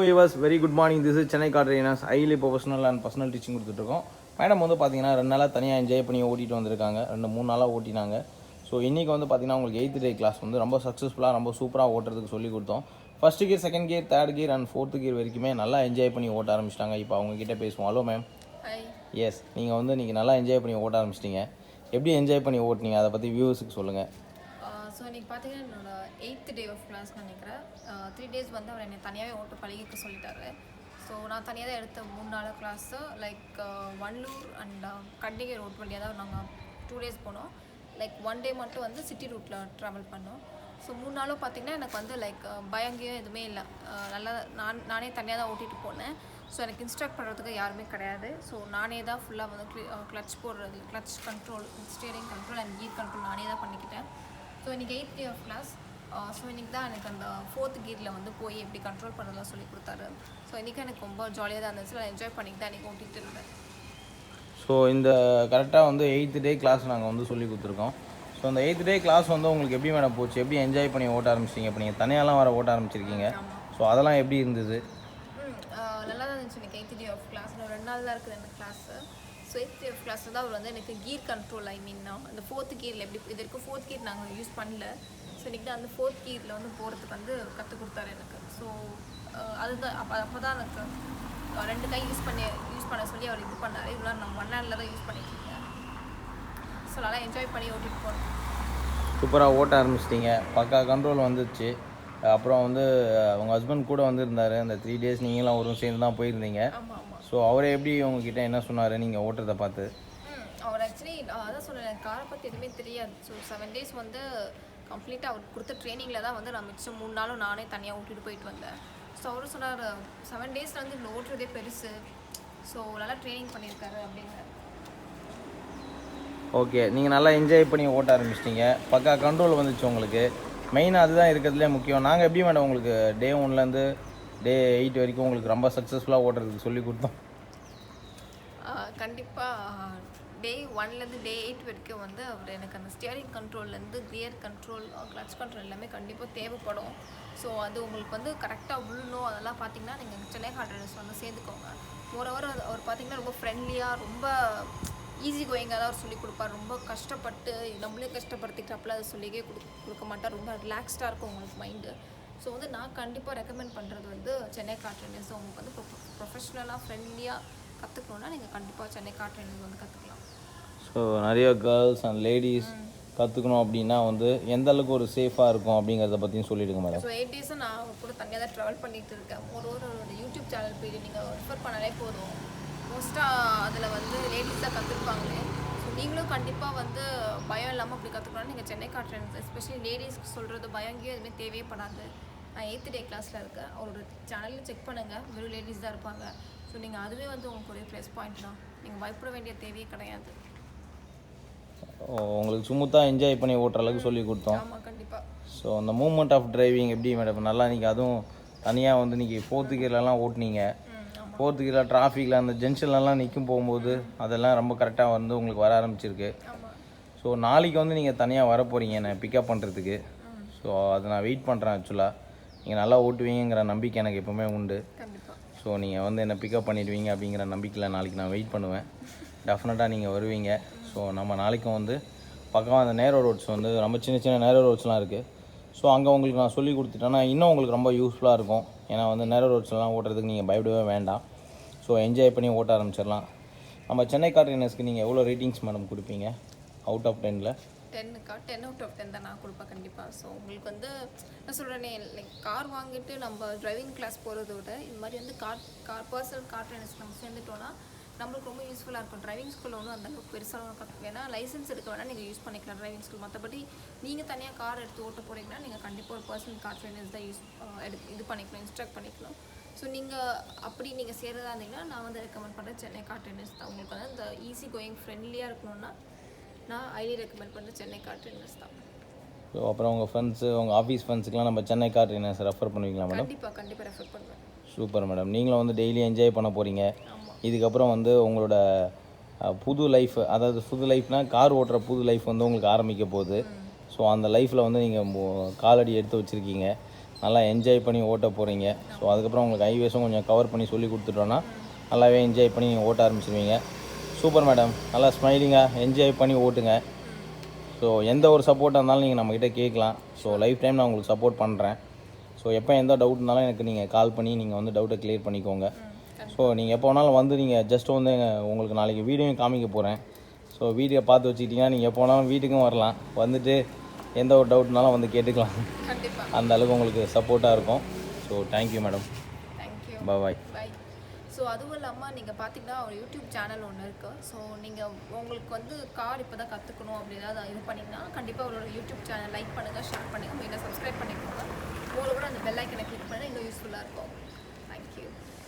viewers, very good morning. This is Chennai car trainers, highly professional and personal teaching கொடுத்துட்ருக்கோம். Madam வந்து பார்த்தீங்கன்னா 2 நாளாக தனியாக என்ஜாய் பண்ணி ஓட்டிகிட்டு வந்திருக்காங்க. 2-3 நாளாக ஓட்டினாங்க. ஸோ இன்றைக்கி வந்து பார்த்தீங்கன்னா உங்களுக்கு 8th டே கிளாஸ் வந்து ரொம்ப சக்ஸஸ்ஃபுல்லாக ரொம்ப சூப்பராக ஓட்டுறதுக்கு சொல்லி கொடுத்தோம். First gear, second gear, third gear and fourth gear வரைக்குமே நல்லா என்ஜாய் பண்ணி ஓட்ட ஆரம்பிச்சிட்டாங்க. இப்போ அவங்கக்கிட்ட பேசுவோம். Hello ma'am. எஸ், நீங்கள் வந்து இன்றைக்கி நல்லா என்ஜாய் பண்ணி ஓட்ட ஆரம்பிச்சிட்டிங்க. எப்படி என்ஜாய் பண்ணி ஓட்டினீங்க அதை பற்றி வியூவர்ஸுக்கு சொல்லுங்கள். ஸோ இன்றைக்கி பார்த்தீங்கன்னா என்னோட 8th டே ஆஃப் கிளாஸ் நினைக்கிறேன். 3 days வந்து அவர் என்னை தனியாகவே ஓட்ட பழகிக்க சொல்லிட்டாரு. ஸோ நான் தனியாக தான் எடுத்த 3 நாள் class. Like Vandalur and Kandigai road வழியாக தான் நாங்கள் 2 days போனோம். லைக் 1 day மட்டும் வந்து சிட்டி ரூட்டில் ட்ராவல் பண்ணோம். ஸோ 3 நாளும் பார்த்திங்கன்னா எனக்கு வந்து லைக் பயங்கியம் எதுவுமே இல்லை. நல்லா நானே தனியாக தான் ஓட்டிகிட்டு போனேன். ஸோ எனக்கு இன்ஸ்ட்ரக்ட் பண்ணுறதுக்கு யாருமே கிடையாது. ஸோ நானே தான் ஃபுல்லாக வந்து கிளச் போடுறது, clutch control, steering control and gear control நானே தான் பண்ணிக்கிட்டேன். ஸோ இன்றைக்கி 8th day of class. So இன்றைக்கி தான் எனக்கு அந்த 4th gearல் வந்து போய் எப்படி கண்ட்ரோல் பண்ணுறதுலாம் சொல்லி கொடுத்தாரு. ஸோ இன்றைக்கி எனக்கு ரொம்ப ஜாலியாக தான் இருந்துச்சு. நான் என்ஜாய் பண்ணிட்டு தான் இன்றைக்கி ஓட்டிகிட்டு இருந்தேன். ஸோ இந்த கரெக்டாக வந்து 8th day கிளாஸ் நாங்கள் வந்து சொல்லி கொடுத்துருக்கோம். ஸோ அந்த 8th day கிளாஸ் வந்து உங்களுக்கு எப்படி மேடம் போச்சு? எப்படி என்ஜாய் பண்ணி ஓட்ட ஆரம்பிச்சிங்க? இப்போ நீங்கள் தனியாலாம் வர ஓட்ட ஆரம்பிச்சிருக்கீங்க. ஸோ அதெல்லாம் எப்படி இருந்தது? நல்லா தான் இருந்துச்சு. எனக்கு 8th day ஆஃப் கிளாஸ் 2 நாள் தான் இருக்குது எனக்கு class. So 8th day of கிளாஸில் தான் அவர் வந்து எனக்கு கீர் கண்ட்ரோல், அந்த 4th gearல் எப்படி இது வரைக்கும் 4th gear நாங்கள் யூஸ் பண்ணல. ஸோ இன்றைக்கி தான் அந்த 4th gearல் வந்து போகிறதுக்கு வந்து கற்றுக் கொடுத்தாரு எனக்கு. ஸோ அதுதான் அப்போ தான் எனக்கு 2 கை யூஸ் பண்ண சொல்லி அவர் இது பண்ணார். இதெல்லாம் நான் 1 நாளில் தான் யூஸ் பண்ணிட்டுருக்கேன். ஸோ நல்லா என்ஜாய் பண்ணி ஓட்டிகிட்டு போனோம். சூப்பராக ஓட்ட ஆரம்பிச்சிட்டிங்க. பக்கா கண்ட்ரோல் வந்துடுச்சு. அப்புறம் வந்து உங்கள் ஹஸ்பண்ட் கூட வந்துருந்தார். அந்த 3 days நீங்களாம் ஒரு சேர்ந்து தான் போயிருந்தீங்க. ஆமாம் ஆமாம். ஸோ அவரே எப்படி உங்ககிட்ட என்ன சொன்னார் நீங்கள் ஓட்டுறதை பார்த்து? அவர் ஆக்சுவலி அதான் சொன்னேன், எனக்கு காரை பற்றி எதுவுமே தெரியாது. ஸோ 7 days வந்து கம்ப்ளீட்டாக அவர் கொடுத்த ட்ரைனிங்கில் தான் வந்து நான் மிச்சம் 3 நாளும் நானே தனியாக ஓட்டிகிட்டு போயிட்டு வந்தேன். ஸோ அவரும் சொன்னார் 7 days வந்து இந்த ஓட்டுறதே பெருசு. ஸோ நல்லா ட்ரைனிங் பண்ணியிருக்காரு அப்படிங்கிறார். ஓகே, நீங்கள் நல்லா என்ஜாய் பண்ணி ஓட்ட ஆரம்பிச்சிட்டிங்க. பக்கா கண்ட்ரோல் வந்துச்சு உங்களுக்கு. மெயினாக அதுதான் இருக்கிறதுலே முக்கியம். நாங்கள் எப்படி மேடம் உங்களுக்கு டே 1லேருந்து டே 8 வரைக்கும் உங்களுக்கு ரொம்ப சக்ஸஸ்ஃபுல்லாக ஓட்டுறதுக்கு சொல்லி கொடுத்தோம். கண்டிப்பாக டே 1லேருந்து டே 8 வரைக்கும் வந்து அவர் எனக்கு அந்த ஸ்டியரிங் கண்ட்ரோல்லேருந்து கியர் கண்ட்ரோல், கிளச் கண்ட்ரோல் எல்லாமே கண்டிப்பாக தேவைப்படும். ஸோ அது உங்களுக்கு வந்து கரெக்டாக விழணும். அதெல்லாம் பார்த்தீங்கன்னா நீங்கள் சென்னை கார் ட்ரைனர்ஸ் வந்து சேர்ந்துக்கோங்க. மோரோவர் அவர் பார்த்தீங்கன்னா ரொம்ப ஃப்ரெண்ட்லியாக, ரொம்ப ஈஸி கோயிங்காக தான் அவர் சொல்லிக் கொடுப்பார். ரொம்ப கஷ்டப்பட்டு நம்மளே கஷ்டப்படுத்திக்கிட்டாப்புல அதை சொல்லிக்கே கொடுக்க மாட்டார். ரொம்ப ரிலாக்ஸ்டாக இருக்கும் உங்களுக்கு மைண்டு. ஸோ வந்து நான் கண்டிப்பாக ரெக்கமெண்ட் பண்ணுறது வந்து சென்னை கார் ட்ரைனர்ஸ். உங்களுக்கு வந்து ப்ரொஃபஷ்னலாக ஃப்ரெண்ட்லியாக கற்றுக்கணுன்னா நீங்கள் கண்டிப்பாக சென்னை கார் ட்ரைனர்ஸ் வந்து கற்றுக்கலாம். ஸோ நிறைய கேர்ள்ஸ் அண்ட் லேடிஸ் கற்றுக்கணும் அப்படின்னா வந்து எந்த அளவுக்கு ஒரு சேஃபாக இருக்கும் அப்படிங்கிறத பற்றியும் சொல்லிவிடுங்க மேடம். ஸோ 8 days நான் அவங்க கூட தனியாக தான் ட்ராவல் பண்ணிகிட்டு இருக்கேன். ஒரு யூடியூப் சேனல் போய் நீங்கள் ரெஃபர் பண்ணாலே போதும். மோஸ்ட்டாக அதில் வந்து லேடிஸ் தான் கற்றுருப்பாங்களே. ஸோ நீங்களும் கண்டிப்பாக வந்து பயம் இல்லாமல் அப்படி கற்றுக்கணும்னா நீங்கள் சென்னை கார் ட்ரைனர்ஸ், எஸ்பெஷலி லேடிஸ்க்கு சொல்கிறது பயங்கியும் எதுவுமே தேவையே படாது. நான் 8th day கிளாஸில் இருக்கேன். அவரோட சேனலில் செக் பண்ணுங்கள், வெறும் லேடிஸ் தான் இருப்பாங்க. ஸோ நீங்கள் அதுவே வந்து உங்களுக்கு ஒரு ப்ளஸ் பாயிண்ட் தான். நீங்கள் பயப்பட வேண்டிய தேவையே கிடையாது. உங்களுக்கு ஸ்மூத்தாக என்ஜாய் பண்ணி ஓட்டுற அளவுக்கு சொல்லி கொடுத்தோம். ஆமாம், கண்டிப்பாக. ஸோ அந்த மூமெண்ட் ஆஃப் டிரைவிங் எப்படி மேடம்? நல்லா நீங்கள் அதுவும் தனியாக வந்து நீங்கள் 4th gearலலாம் ஓட்டினீங்க. 4th gearல டிராஃபிக்கில் அந்த ஜங்ஷன்லலாம் நிற்கும் போகும்போது அதெல்லாம் ரொம்ப கரெக்டாக வந்து உங்களுக்கு வர ஆரம்பிச்சிருக்கு. ஸோ நாளைக்கு வந்து நீங்கள் தனியாக வர போகிறீங்க என்னை பிக்கப் பண்ணுறதுக்கு. ஸோ அதை நான் வெயிட் பண்ணுறேன். ஆக்சுவலாக நீங்கள் நல்லா ஓட்டுவீங்கிற நம்பிக்கை எனக்கு எப்போவுமே உண்டு. ஸோ நீங்கள் வந்து என்னை பிக்கப் பண்ணிடுவீங்க அப்படிங்கிற நம்பிக்கையில் நாளைக்கு நான் வெயிட் பண்ணுவேன். டெஃபினட்டாக நீங்கள் வருவீங்க. ஸோ நம்ம நாளைக்கும் வந்து பக்கம் அந்த நேரோ ரோட்ஸ் வந்து ரொம்ப சின்ன சின்ன நேரோ ரோட்ஸ்லாம் இருக்குது. ஸோ அங்கே உங்களுக்கு நான் சொல்லி கொடுத்துட்டேன்னா இன்னும் உங்களுக்கு ரொம்ப யூஸ்ஃபுல்லாக இருக்கும். ஏன்னா வந்து நேரோ ரோட்ஸ்லாம் ஓட்டுறதுக்கு நீங்கள் பயப்படவே வேண்டாம். ஸோ என்ஜாய் பண்ணி ஓட்ட ஆரம்பிச்சிடலாம். நம்ம சென்னை கார் ட்ரைனர்ஸ்க்கு நீங்கள் எவ்வளோ ரேட்டிங்ஸ் மேடம் கொடுப்பீங்க அவுட் ஆஃப் 10ல்? 10 out of 10 தான் நான் கொடுப்பேன் கண்டிப்பாக. ஸோ உங்களுக்கு வந்து நான் சொல்கிறேனே, லைக் கார் வாங்கிட்டு நம்ம டிரைவிங் கிளாஸ் போகிறத விட இந்த மாதிரி வந்து பர்சனல் கார் ட்ரைனர்ஸ் நம்ம சேர்ந்துட்டோன்னா நம்மளுக்கு ரொம்ப யூஸ்ஃபுல்லாக இருக்கும். டிரைவிங் ஸ்கூலில் ஒன்றும் அந்தளவுக்கு பெருசாக கற்றுக்க வேணால், லைசன்ஸ் எடுக்க வேணால் நீங்கள் யூஸ் பண்ணிக்கலாம் டிரைவிங் ஸ்கூல். மற்றபடி நீங்கள் தனியாக கார் எடுத்து ஓட்ட போகிறீங்கன்னா நீங்கள் கண்டிப்பாக ஒரு பர்சனல் கார் ட்ரைனர்ஸ் தான் இது பண்ணிக்கலாம், இன்ஸ்ட்ரக்ட் பண்ணிக்கலாம். ஸோ நீங்கள் சேர்றதா இருந்தீங்கன்னா நான் வந்து ரெக்கமெண்ட் பண்ணுறேன் சென்னை கார் ட்ரைனர்ஸ் தான். உங்களுக்கு வந்து இந்த ஈஸி கோயிங் ஃப்ரெண்ட்லியாக இருக்கணும்னா நான் ஹைலி ரெக்கமெண்ட் பண்ணுறேன் சென்னை கார் ட்ரைனர்ஸ் தான். ஸோ அப்புறம் உங்கள் ஃப்ரெண்ட்ஸு, உங்கள் ஆஃபீஸ் ஃப்ரெண்ட்ஸுக்கெலாம் நம்ம சென்னை கார் ட்ரைனர்ஸ் ரெஃபர் பண்ணுவீங்களா மேடம்? கண்டிப்பாக ரெஃபர் பண்ணுவேன். Super madam. நீங்களும் வந்து டெய்லி என்ஜாய் பண்ண போகிறீங்க. இதுக்கப்புறம் வந்து உங்களோட புது லைஃப், அதாவது புது லைஃப்னால் கார் ஓட்டுற புது லைஃப் வந்து உங்களுக்கு ஆரம்பிக்க போகுது. ஸோ அந்த லைஃப்பில் வந்து நீங்கள் காலடி எடுத்து வச்சுருக்கீங்க. நல்லா என்ஜாய் பண்ணி ஓட்ட போகிறீங்க. ஸோ அதுக்கப்புறம் உங்களுக்கு ஹைவேஸும் கொஞ்சம் கவர் பண்ணி சொல்லி கொடுத்துட்டோன்னா நல்லாவே என்ஜாய் பண்ணி நீங்கள் ஓட்ட ஆரம்பிச்சிருவீங்க. Super madam. நல்லா ஸ்மைலிங்காக என்ஜாய் பண்ணி ஓட்டுங்க. ஸோ எந்த ஒரு சப்போர்ட்டாக இருந்தாலும் நீங்கள் நம்மக்கிட்ட கேட்கலாம். ஸோ லைஃப் டைம் நான் உங்களுக்கு சப்போர்ட் பண்ணுறேன். ஸோ எப்போ எந்த டவுட் இருந்தாலும் எனக்கு நீங்கள் கால் பண்ணி நீங்கள் வந்து டவுட்டை கிளியர் பண்ணிக்கோங்க. ஸோ நீங்கள் எப்போ வேணாலும் வந்து நீங்கள் ஜஸ்ட் வந்து உங்களுக்கு நாளைக்கு வீடியோவும் காமிக்க போகிறேன். ஸோ வீடியோ பார்த்து வச்சுக்கிட்டிங்கன்னா நீங்கள் எப்போ வேணாலும் வீட்டுக்கும் வரலாம். வந்துட்டு எந்த ஒரு டவுட்னாலும் வந்து கேட்டுக்கலாம். அந்த அளவுக்கு உங்களுக்கு சப்போர்ட்டாக இருக்கும். So thank you madam. Thank you. Bye. Bye. So அதுவும் இல்லாமல் நீங்கள் பார்த்தீங்கன்னா ஒரு யூடியூப் சேனல் ஒன்று இருக்குது. ஸோ நீங்கள் உங்களுக்கு வந்து கார் இப்போ தான் கற்றுக்கணும் அப்படி ஏதாவது இது பண்ணிங்கன்னா கண்டிப்பாக அவரோட யூடியூப் சேனல் லைக் பண்ணுங்கள், ஷேர் பண்ணுங்கள், மெயினாக சப்ஸ்கிரைப் பண்ணிக்கோங்க. உங்களோட கூட அந்த பெல் ஐக்கனை கிளிக் பண்ணால் இன்னும் யூஸ்ஃபுல்லாக இருக்கும்.